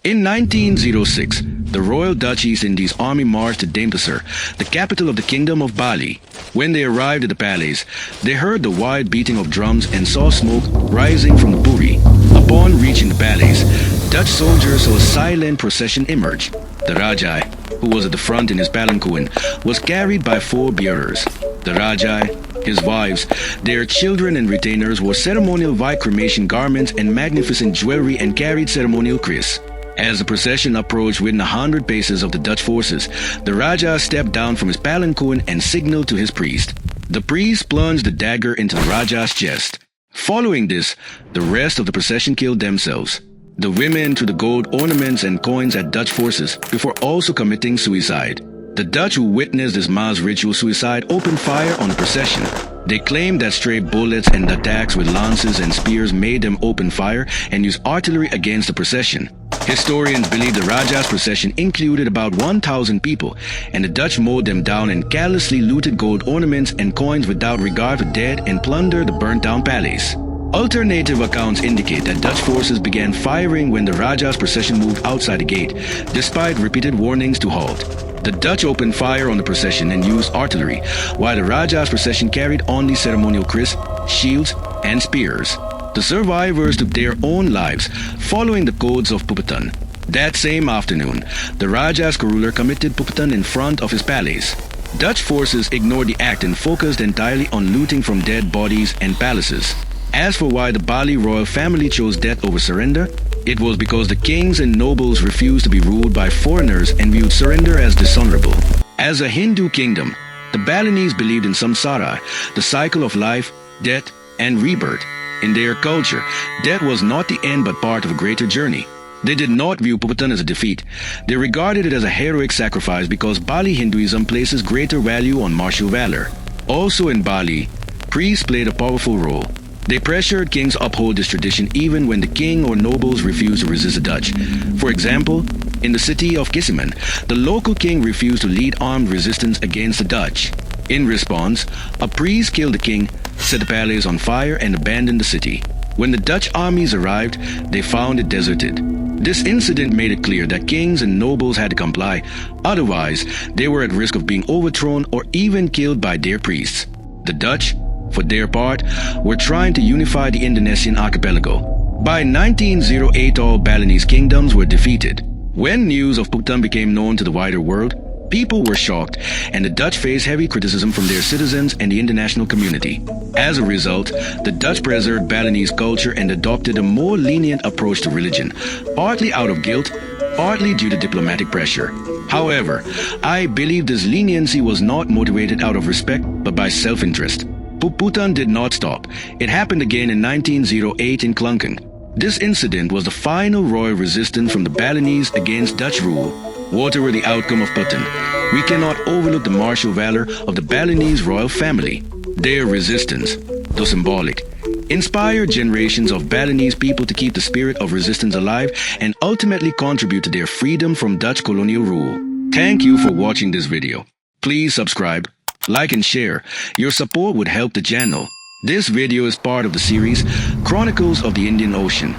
In 1906, the Royal Dutch East Indies Army marched to Denpasar, the capital of the Kingdom of Bali. When they arrived at the palace, they heard the wild beating of drums and saw smoke rising from the puri. Upon reaching the palace, Dutch soldiers saw a silent procession emerge. The Rajah, who was at the front in his palanquin, was carried by 4 bearers. The Rajah, his wives, their children and retainers wore ceremonial white cremation garments and magnificent jewelry and carried ceremonial kris. As the procession approached within 100 paces of the Dutch forces, the Rajah stepped down from his palanquin and signaled to his priest. The priest plunged the dagger into the Rajah's chest. Following this, the rest of the procession killed themselves. The women threw the gold ornaments and coins at Dutch forces before also committing suicide. The Dutch who witnessed this mass ritual suicide opened fire on the procession. They claimed that stray bullets and attacks with lances and spears made them open fire and use artillery against the procession. Historians believe the Rajah's procession included about 1,000 people, and the Dutch mowed them down and callously looted gold ornaments and coins without regard for dead and plundered the burnt-down palace. Alternative accounts indicate that Dutch forces began firing when the Rajah's procession moved outside the gate, despite repeated warnings to halt. The Dutch opened fire on the procession and used artillery, while the Rajah's procession carried only ceremonial kris, shields, and spears. The survivors took their own lives, following the codes of puputan. That same afternoon, the Rajah's ruler committed puputan in front of his palace. Dutch forces ignored the act and focused entirely on looting from dead bodies and palaces. As for why the Bali royal family chose death over surrender, it was because the kings and nobles refused to be ruled by foreigners and viewed surrender as dishonorable. As a Hindu kingdom, the Balinese believed in samsara, the cycle of life, death, and rebirth. In their culture, death was not the end but part of a greater journey. They did not view puputan as a defeat. They regarded it as a heroic sacrifice because Bali Hinduism places greater value on martial valor. Also in Bali, priests played a powerful role. They pressured kings to uphold this tradition even when the king or nobles refused to resist the Dutch. For example, in the city of Kisiman, the local king refused to lead armed resistance against the Dutch. In response, a priest killed the king, set the palace on fire, and abandoned the city. When the Dutch armies arrived, they found it deserted. This incident made it clear that kings and nobles had to comply, otherwise they were at risk of being overthrown or even killed by their priests. The Dutch, for their part, were trying to unify the Indonesian archipelago. By 1908, all Balinese kingdoms were defeated. When news of puputan became known to the wider world, people were shocked, and the Dutch faced heavy criticism from their citizens and the international community. As a result, the Dutch preserved Balinese culture and adopted a more lenient approach to religion, partly out of guilt, partly due to diplomatic pressure. However, I believe this leniency was not motivated out of respect, but by self-interest. Puputan did not stop. It happened again in 1908 in Klungkung. This incident was the final royal resistance from the Balinese against Dutch rule. Whatever the outcome of puputan, we cannot overlook the martial valor of the Balinese royal family. Their resistance, though symbolic, inspired generations of Balinese people to keep the spirit of resistance alive and ultimately contribute to their freedom from Dutch colonial rule. Thank you for watching this video. Please subscribe, like and share. Your support would help the channel. This video is part of the series Chronicles of the Indian Ocean.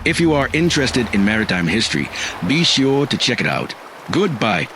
If you are interested in maritime history, be sure to check it out. Goodbye.